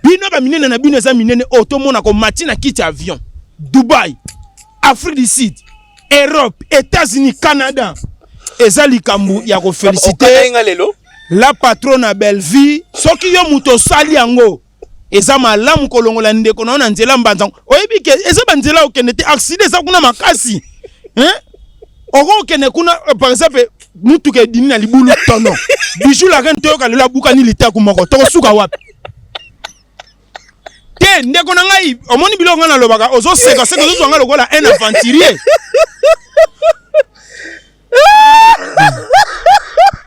Speaker 1: bino ba minene na bino za minene otomona ko matina kiti avion Dubai Afrique du Sud Europe États-Unis Canada ezali kambu ya ko féliciter la patronne à Belleville soki yo muto sali yango eza malamu kolongola ndeko na nzela mbanza oyebi ke eza banzela okende te accident eza kuna makasi oko okende kuna par exemple mutu ke dini na libulu tono Bijou la reine toyoka lela buka ni litaku moko toko suka wapi te ndeko na ngai omoni biloko na lobaka ozo seka ozo nga lokola un aventurier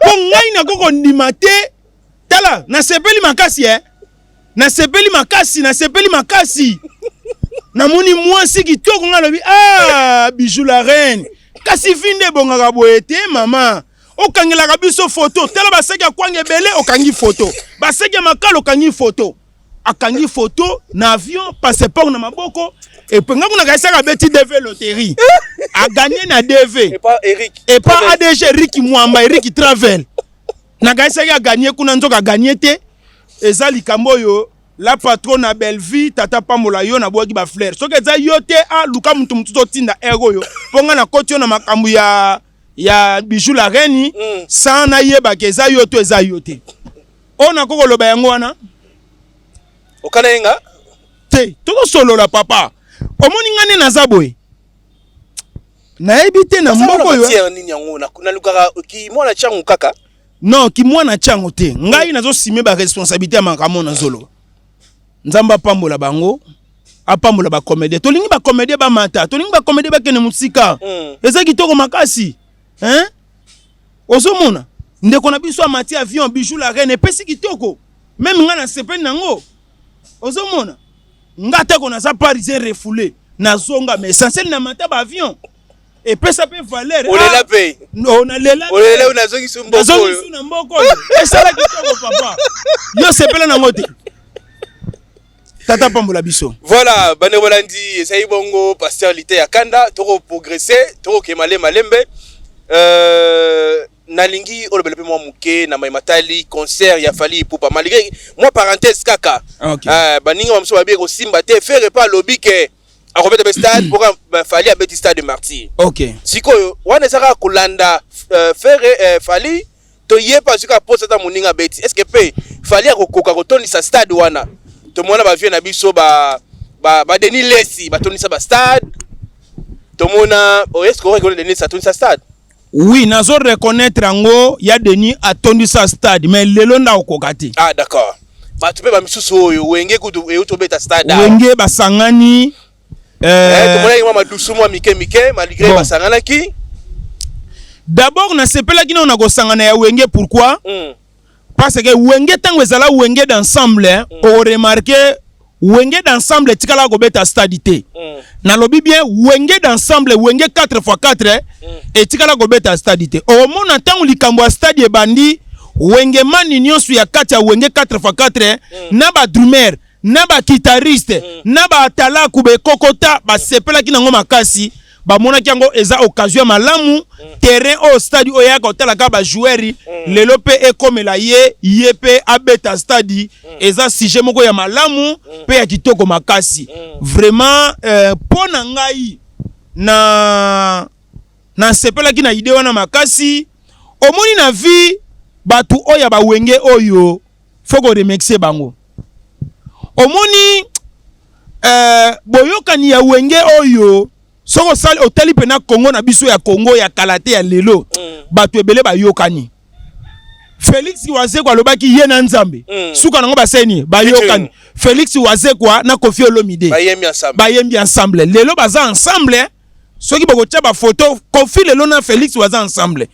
Speaker 1: po ngai na koko ndima te tala na sepeli makasi na sepeli makasi na moni mwasi kitoko nga lobi Bijou la reine kasi vinde bongaka boye te mama okangelaka biso photo tala baseki akwanga ebele okangi photo baseki makalo okangi photo akangi photo na avion passeport na maboko epenga kuna kaisaka beti DV loterie a gagné na DV et pas ADG Eric Mwamba Eric Travel na kaisaka gagné kuna nzoka gagné te eza likambo yo la patronne à Belleville tata pambola yo na boaki ba fleur soki eza yo te luka mutu to tinda ero yo ponga na koti yo na makambu ya Bijou la reine sans na yeba ke eza yo to eza yo te ona koko loba yango wana
Speaker 2: okana yenga
Speaker 1: te toko solo la papa omoni ngane naza boye nayebi te na mboko yo
Speaker 2: nini yango na lukaka ki mwana changu kaka
Speaker 1: non ki mwana changu te ngai nazo sime ba responsabilité ya makambo na zolo nzamba pambola bango apambola ba comédie tolingi ba comédie ba mata tolingi ba comédie ba kene musika eza kitoko makasi hein ozomona ndeko na biso amati avion bijou la reine epesi kitoko même nga na sepeni nango ozomona ngata ko na sa parisien refoulé na zonga mais essentiel na mata ba avion epesa pe valeur
Speaker 2: olela pe
Speaker 1: on a lela
Speaker 2: olela una zongi sumbo
Speaker 1: zongi na mboko esala kitoko papa yo sepela nango te tata pambola biso
Speaker 2: voilà bane bolandi esayi bongo pasteur Lité ya Kanda toko progresser toko kemale malembe nalingi olobele pe mwa muke na matali concert ya Fally Ipupa malgré moi parenthèse kaka baninga mamso babie ko simba te faire pas lobby ke akobeta be stade pour Fally abeti stade de Martyr.
Speaker 1: OK
Speaker 2: sikoyo wana saka kulanda faire Fally to yepa sika posa ta muninga beti est-ce que pe Fally akokoka kotoni sa stade wana to mona ba vie na biso ba Denis Lesi ba toni sa ba stade to mona est-ce que on Denis sa toni sa stade.
Speaker 1: Oui, nazo reconnaître ango ya Denis atondi sa stade mais lelo nda okokati.
Speaker 2: Ah d'accord. Ba tu pe ba misusu oyo wenge kutu euto beta stade.
Speaker 1: Wenge basangani
Speaker 2: to mona ngwa madusu mwa mike malgré basangana ki.
Speaker 1: D'abord na sepela kina na ko sangana ya wenge pourquoi? Parce que wenge tango ezala wenge d'ensemble on remarquer wenge d'ensemble tikala ko beta stade te. Na lobi bien wenge d'ensemble wenge 4x4 et tikala ko beta stade te. Au mona tango likambo ya stade e bandi wenge mani nyonso ya kati ya wenge 4x4 na ba drummer na ba guitariste na ba atala kube kokota ba sepela kina ngo makasi ba mona kiango eza occasion malamu terrain au stade oya ko tala ka ba joueur lelo pe ekomela ye pe abeta stade eza sujet moko ya malamu pe ya kitoko makasi vraiment pona ngai na sepela kina idée wana makasi omoni na vie batu oya ba wenge oyo foko remercier bango omoni boyokani ya wenge oyo soko sali otali pena Congo na biso ya Congo ya kalate ya lelo batu ebele bayokani Félix Wazekwa alobaki ye na Nzambe suka nango baseni bayokani Félix Wazekwa na Koffi Olomide bayembi ensemble lelo baza ensemble soki bokotia ba photo Koffi lelo na Félix waza ensemble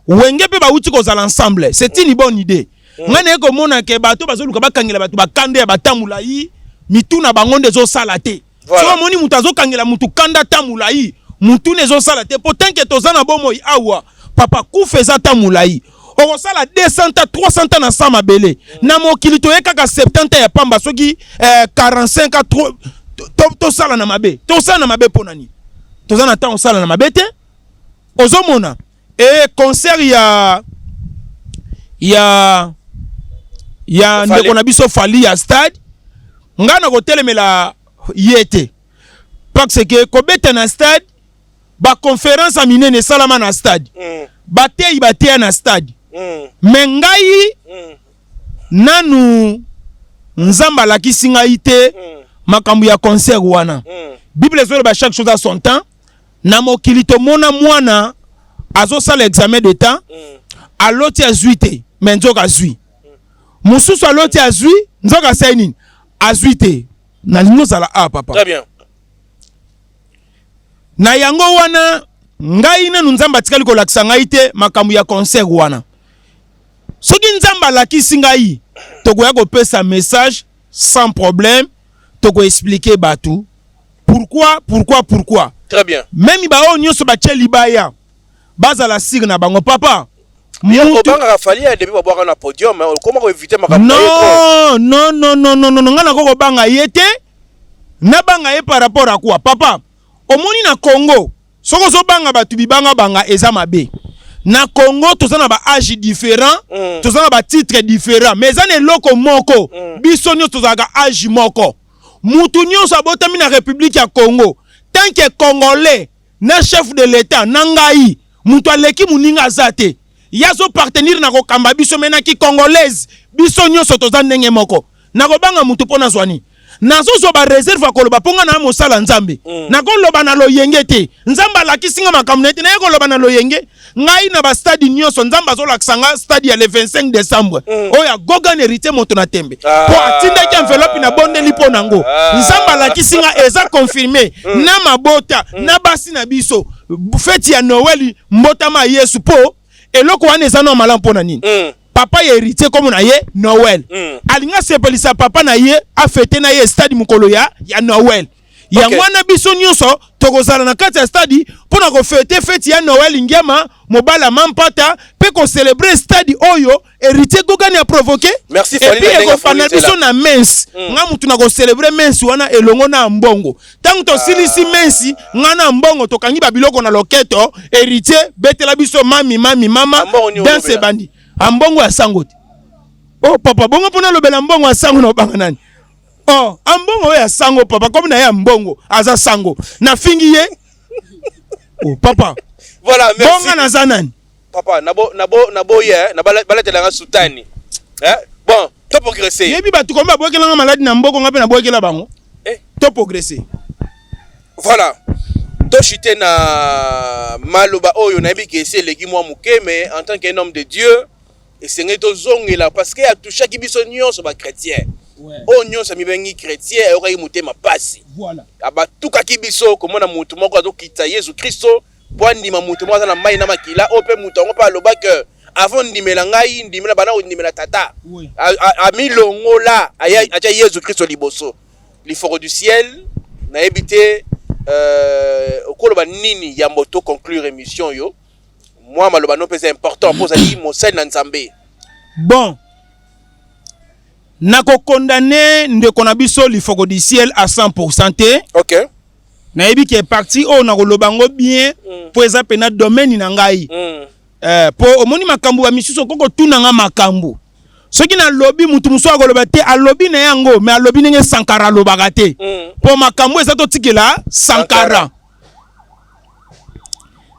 Speaker 1: wenge pe bauti kozala ensemble c'est une bonne idée ngane ko mona ke bato bazoluka bakangela bato bakande ya batamula yi mituna bango ndezo sala te so moni mutu azokangela mutu kanda tamula yi mutu nezo sala te pourtant que tozana bomo awa papa kufeza tamula yi oko sala 200 300 na sama bele na mokili to yekaka 70 ya pamba soki 45 to sala na mabe to sala na mabe ponani tozana ta on sala na mabe te ozomona et concert ya ndeko na biso Fally ya stade ngana ko telemela yete parce que ko beta na stade ba conférence a minene salama na stade batei batea na stade mengai nanu nzamba la kisinga ite makambu ya concert wana bible zolo ba chaque chose à son temps na mokili to mona mwana azo sala examen d'état aloti azuite menzo ka zui mususu aloti azui nzoka saini azuite na lingo sala papa
Speaker 2: très bien
Speaker 1: na yango wana ngai na nzamba tikali ko lakisa ngai te makambu ya concert wana soki nzamba lakisi ngai toko ya ko pesa message sans problème toko expliquer batu pourquoi
Speaker 2: très bien
Speaker 1: même ba o nyoso ba tcheli baya baza la signe na bango papa
Speaker 2: mutu banga Fally ya début ba na podium comment ko éviter makambu
Speaker 1: non ngana ko banga yete na banga ye par rapport à quoi papa omoni na Congo soko zo banga batu bibanga banga eza mabe na Congo tozana ba âge différent tozana ba titre différent mais eza ne loko moko biso nyo tozaka âge moko mutu nyonso abotami na République ya Congo tant que congolais na chef de l'état nangai mutu aleki muninga azate yazo partenir na kokamba biso mena ki congolaise biso nyonso toza ndenge moko na kobanga mutu pona zwani nazo zo ba réserve akoloba ponga na mosala nzambe na koloba na loyenge te nzamba alakisinga makambo nete na koloba na loyenge ngai na ba stade nyonso nzamba zo lakisanga stade ya le 25 décembre oya goga nerite moto na tembe po atinda ki enveloppe na bonde lipo nango nzamba alakisinga eza confirmé na mabota na basi na biso feti ya Noël mbotama Yesu po eloko wana eza no malamu pona nini papa ye héritier comme na ye Noël alinga sepelisa papa na ye a fêter na ye stade mukolo ya Noël ya mwana biso nyonso tokozala na kati ya stade pona ko fêter fête ya Noël ngema mobala mampata pe ko célébrer stade oyo héritier gogani a provoqué
Speaker 2: merci
Speaker 1: et puis ko fana biso na mens nga mutu na ko célébrer mens wana elongo na mbongo tango to silisi mensi nga na mbongo to kangi babiloko na loketo héritier betela biso mama danse bandi ambongo ya sango te oh papa bongo pona lobela mbongo ya sango na banga nani oh ambongo ya sango papa comme na ya mbongo aza sango na fingi ye oh papa
Speaker 2: voilà merci
Speaker 1: bonga na zanani
Speaker 2: papa nabo ye na balatela nga sultani bon to progresser
Speaker 1: yebi batu komba boyekela nga maladi na mboko ngape na boyekela bango to progresser
Speaker 2: voilà to chité na maloba oyo na yebi kese legi mwa muke mais en tant qu'un homme de Dieu et c'est to zongela parce que a touché ki biso nyonso ba chrétien o nyonso mi bengi chrétien e okayi mutema pasi
Speaker 1: voilà
Speaker 2: aba tuka ki biso komona mutu moko azokita Yesu Kristo po ndima mutu moko na mai na makila o pe mutu ngo pa loba que avant ndimela ngai ndimela bana ndimela tata a milongola aya Yesu Kristo liboso l'iforo du ciel na ebité okoloba nini ya moto conclure émission yo moi maloba no pesa important pour ça mon sel na nzambe
Speaker 1: bon nako condamner ndeko na biso l'ifoko du ciel à 100% te
Speaker 2: OK
Speaker 1: na yebi qui est parti o na kolobango bien po eza pena domaine na ngai po omoni makambo ya misuso koko tuna nga makambo soki na lobby mutu muso akoloba te alobi na yango mais alobi nenge Sankara lobaka te po makambo eza to tikela Sankara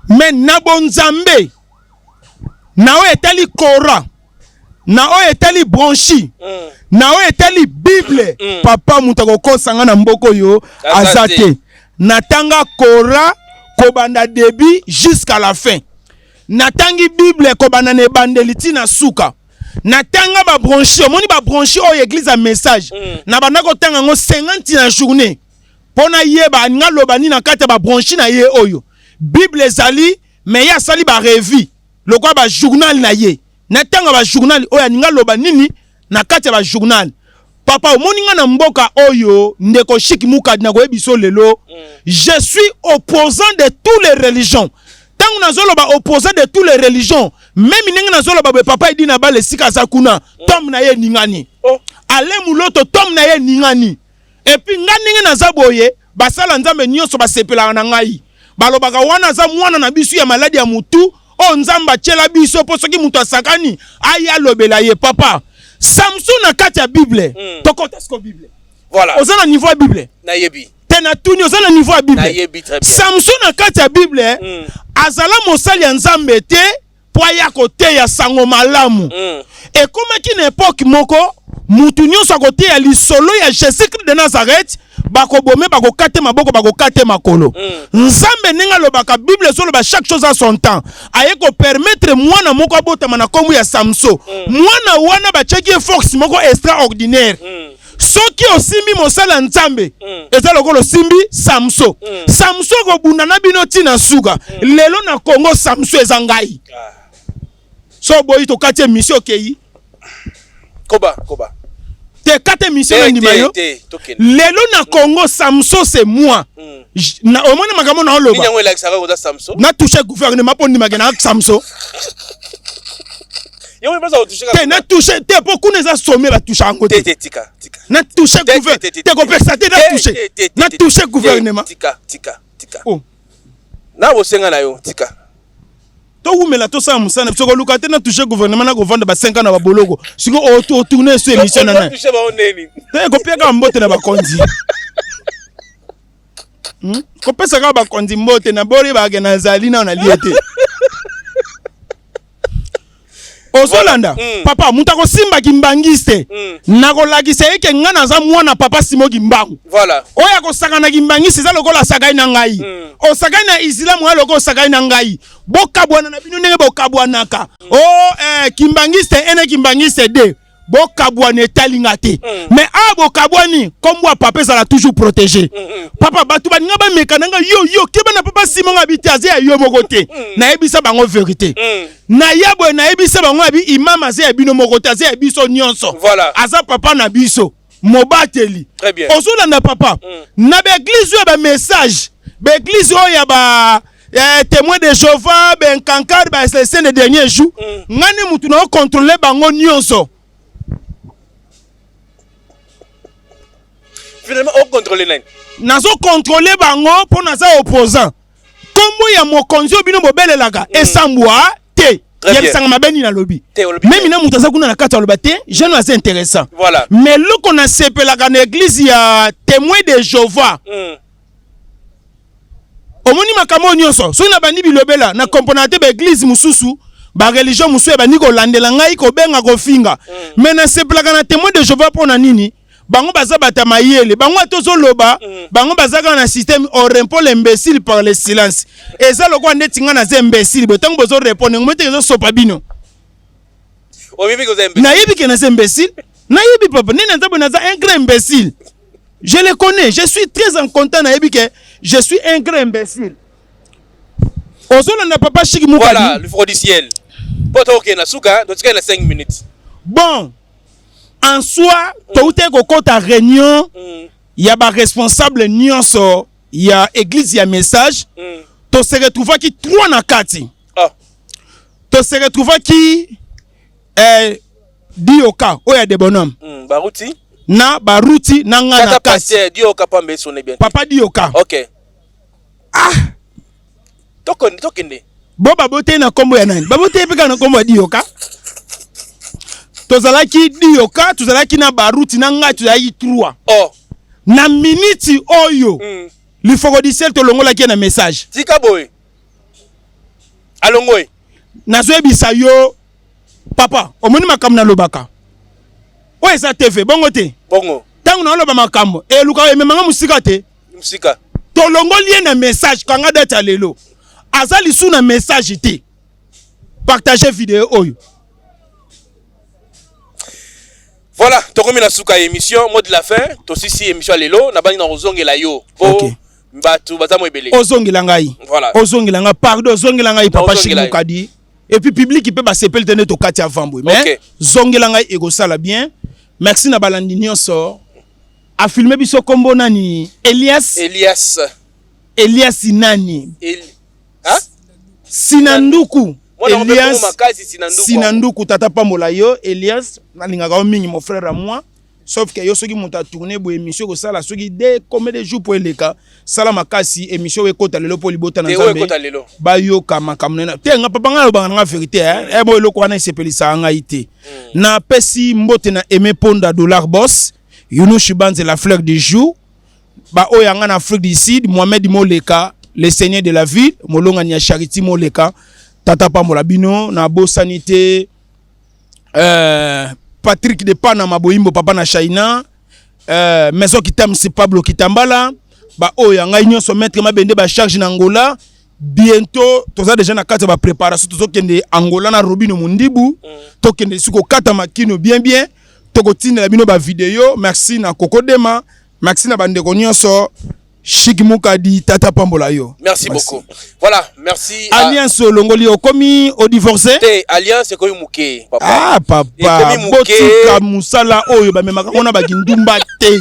Speaker 1: mais na bonzambe na o etali Kora na o etali branchi na o etali Bible papa mutu kokosanga na mboko yo azate natanga Kora kobanda début jusqu'à la fin natangi Bible kobanda ne bandeli tina suka natanga ba branchi omoni ba branchi o église a message na banda ko tanga ngo 50 na journée pona yeba nga lobani na kata ba branchi na ye oyo Bible ezali mais ya sali ba revi lokwa ba journal na ye natanga ba journal oyo nga loba nini na kata ba journal papa omoni nga na mboka oyo ndeko shiki mukadi na ko ebiso lelo je suis opposant de toutes les religions tangu nazoloba opposant de toutes les religions même ninga nazoloba be papa idi na bale sika zakuna tom na ye ningani ale muloto tom na ye ningani et puis nga ninga nazaboye basala nzambe nyonso basepela na ngai balobaka wana za mwana na bisu ya maladi ya mutu o nzamba chela biso po soki mutu asakani aya lobela ye papa Samson na kati ya Bible to kotesko Bible
Speaker 2: voilà
Speaker 1: ozana niveau ya Bible
Speaker 2: na yebi
Speaker 1: tena tuni ozana niveau ya Bible Samson na kati ya Bible azala mosali ya nzambe te po ya kote ya sango malamu et comme ki na époque moko mutu nyonso kote ya lisolo ya Jésus-Christ de Nazareth bako bomé bako kate maboko bako kate makolo nzambe ninga lobaka Bible solo ba chaque chose à son temps aye ko permettre mwana moko abotama na kombu ya Samson mwana wana ba cheki force moko extraordinaire soki osimbi mosala nzambe eza lokolo simbi Samson Samson ko bunda na bino tina suka lelo na Congo Samson eza ngai so boyi to kate mission kei
Speaker 2: koba
Speaker 1: te kate mission na ndima yo lelo na Congo Samson c'est moi na omona makambo na oloba
Speaker 2: ni yango la sara ko Samson
Speaker 1: na toucher gouvernement po ndima na Samson
Speaker 2: yango pas au toucher
Speaker 1: te na toucher te po kuna za sommer ba toucher en côté
Speaker 2: tika
Speaker 1: na toucher gouvernement te ko pesa te na toucher gouvernement
Speaker 2: tika oh na bo senga na yo tika
Speaker 1: to wumela to sa musana biso ko luka te na toucher gouvernement na ko vendre ba 5 ans na ba boloko siko o tourner sur émission na
Speaker 2: toucher ba oneni
Speaker 1: te ko peka mbote na ba konzi ko pesa ka ba konzi mbote na bori ba ke na zali na liete ozolanda papa mutu akosimbaki mbangiste nakolakisa eke nga naza mwana papa simoki mbangu oyo akosakanaki mbangiste eza lokola asakani na ngai osakani na isilamu oyo lokola osakani na ngai bokabwana na bino ndenge bokabwanaka kimbangiste ene kimbangiste de bokabwana etalinga te mais a bokabwani kombo papa ezala toujours protégé papa batu baninga bameka nanga yo keba na papa simon abiti aze ya yo moko te nayebisa bango vérité na yabwe nayebisa bango abi imam aze ya bino moko te aze ya biso nyonso aza papa na biso mobateli ozolanda papa na baeglise oyo bamessage baeglise oyo ya ba témoin de Jéhovah ben kankar ba les scènes de dernier jour ngani mutu na contrôler bango nyonso.
Speaker 2: Finalement, on contrôle les
Speaker 1: nazo contrôler bango pour naza opposant. Kombo ya mokonzi obino bobele laga esambwa te. Ya sanga mabeni na lobby. Même na mutaza kuna na kata loba te, je ne sais intéressant.
Speaker 2: Voilà.
Speaker 1: Mais le qu'on a sepela na église ya témoin de Jéhovah. Omoni makamo nyonso, so na bandi bilobela na componente ba église mususu, ba religion mususu ba niko landela ngai ko benga ko finga. Mais na sepela na témoin de Jéhovah pona nini? Bango baza batama yele bango atozo loba bango bazaka na système on répond l'imbécile par le silence eza lokwa ndeti nga na ze imbécile botango bozo répondre ngomete zo sopa bino
Speaker 2: o bibi ko ze imbécile
Speaker 1: na yibi ke na ze imbécile na yibi papa nina nzabo na za un grand imbécile je le connais je suis très en content na yibi ke je suis un grand imbécile ozona na papa Chiki Mukadi
Speaker 2: voilà le froid du ciel poto ke na suka do tika na 5 minutes
Speaker 1: bon. En soi, tout est au compte à réunion, il y a des responsables nyonso, il y a église, il y a message. Tu se retrouves qui trois na kati. Tu se retrouves qui dioka, oh il y a des bonhommes.
Speaker 2: Baruti.
Speaker 1: Na baruti na nga na kati.
Speaker 2: Dioka pambe sonne bien.
Speaker 1: Papa dioka.
Speaker 2: OK. Ah. Tokende.
Speaker 1: Bo babote na kombo ya nani? Babote peka na kombo ya dioka. Tozalaki dioka, tozalaki na baruti na ngai tozalaki 3. Na minute oyo. Le foko di sel to longola ki na message.
Speaker 2: Tika boy. Alongoy.
Speaker 1: Nazo ebisa yo papa, omoni makambo na lobaka. O esa TV bongo te.
Speaker 2: Bongo.
Speaker 1: Tango na loba makambo, e luka ememanga musika te.
Speaker 2: Musika.
Speaker 1: To longoli na message kanga data lelo. Azali su na message te. Partager vidéo oyo.
Speaker 2: Voilà, tokomi na suka émission mot de la fin, to sisi émission lelo na bani na ozongela yo. Po mbatu bazamo ebele.
Speaker 1: Ozongela ngai.
Speaker 2: Voilà.
Speaker 1: Ozongela ngai, pardon, ozongela ngai papa Chiki Mukadi. Et puis public il peut ba sepel tene to kati avant boy. Mais zongela ngai ego sala bien. Merci na balandi nyonso. A filmer biso kombo nani Elias nani?
Speaker 2: Hein?
Speaker 1: Sinanduku. Elias Sinanduku tata pambola yo Elias nalingaka mingi mon frère à moi sauf que yo soki muta tourner bo émission ko sala soki de combien de jours pour eleka sala makasi émission we kota lelo po libota na nzambe ba yo kama kamna te nga papa nga ba nga vérité eh bo eloko wana sepelisa nga ite na pesi mbote na Aimé Ponda dollar boss Younouchi Banze la fleur du jour ba oyanga na Afrique du Sud Mohamed Moleka le seigneur de la ville molonga nya Charity Moleka tata pambola bino na bo sanité Patrick de Panama boimbo papa na China maison kitam c'est Pablo Kitambala ba oya ngai nyonso maître mabende ba charge na Angola bientôt toza déjà na kata ba préparation tozokende Angola na Robino Mundibu tokende suko kata makino bien tokotina bino ba vidéo merci na Kokodema merci na bandeko nyonso Chiki Mukadi tata pambola yo.
Speaker 2: Merci beaucoup. Voilà, merci.
Speaker 1: Alliance longoli okomi au divorcé.
Speaker 2: Te alliance ekomi muke papa.
Speaker 1: Ah papa. Botika musala oyo ba memaka ona ba kindumba te.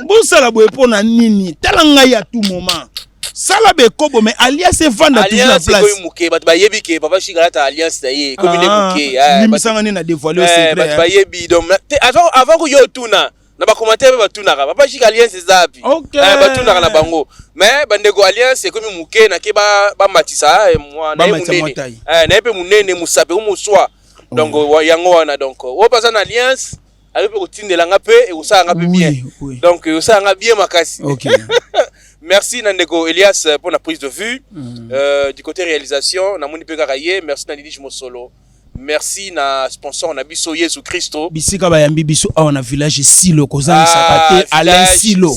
Speaker 1: Musala boye pona nini? Talanga ya tout moment. Sala be kobo mais alliance vanda toujours la place.
Speaker 2: Alliance ekomi muke bat ba yebi ke papa Chikala ta alliance taye ekomi ne muke.
Speaker 1: Limisanga ni na dévoiler au secret.
Speaker 2: Bat ba yebi donc avant ko yo tuna na ba commentaire ba tunaka papa Chiki alliance zapi ba tunaka na bango mais bandeko alliance ekomi muke na ke ba matisa moi na munene na epe munene musape ko muswa donc yango wana donc o pasa na alliance ayepe ko tindela nga pe e usanga nga pe bien donc usanga nga bien makasi. Merci Nandeko Elias pour la prise de vue du côté réalisation na moni pe karaye merci na Didi Mosolo merci na sponsor na biso Yesu Christo.
Speaker 1: Bisika bayambi biso awa na village Silo kozanga sakate Alain Silo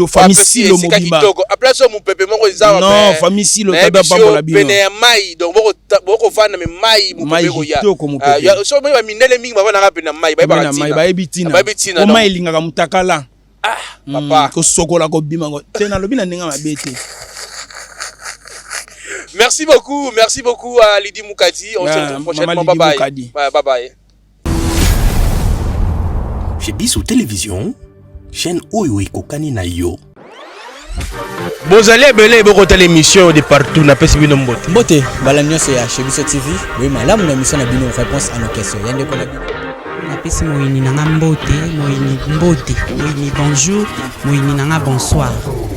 Speaker 1: famille Silo mobimba.
Speaker 2: A place mon pepe moko zawa.
Speaker 1: Non, famille Silo tada pambola bino.
Speaker 2: Pene ya mai donc boko fana me mai mon pepe ko ya. Ya so ba minele mingi ba na rapena mai ba ba tina.
Speaker 1: Ba ebitina. O mai lingaka mutakala.
Speaker 2: Papa.
Speaker 1: Ko sokola ko bima ko. Tena lobi na ninga mabete.
Speaker 2: Merci beaucoup à Lydie Moukadi. On se retrouve prochainement. Bye bye. Bye bye.
Speaker 3: Chez Biso Télévision, chaîne Oyo Kokani na yo.
Speaker 2: Bozali belé bokota l'émission de partout na pesi bino mbote.
Speaker 12: Mbote bala nyonso ya chez Biso TV. Oui malamu na mission na bino réponse à nos questions. Yande ko na bino.
Speaker 13: napesi moyini nanga mbote moyini bonjour moyini nanga bonsoir.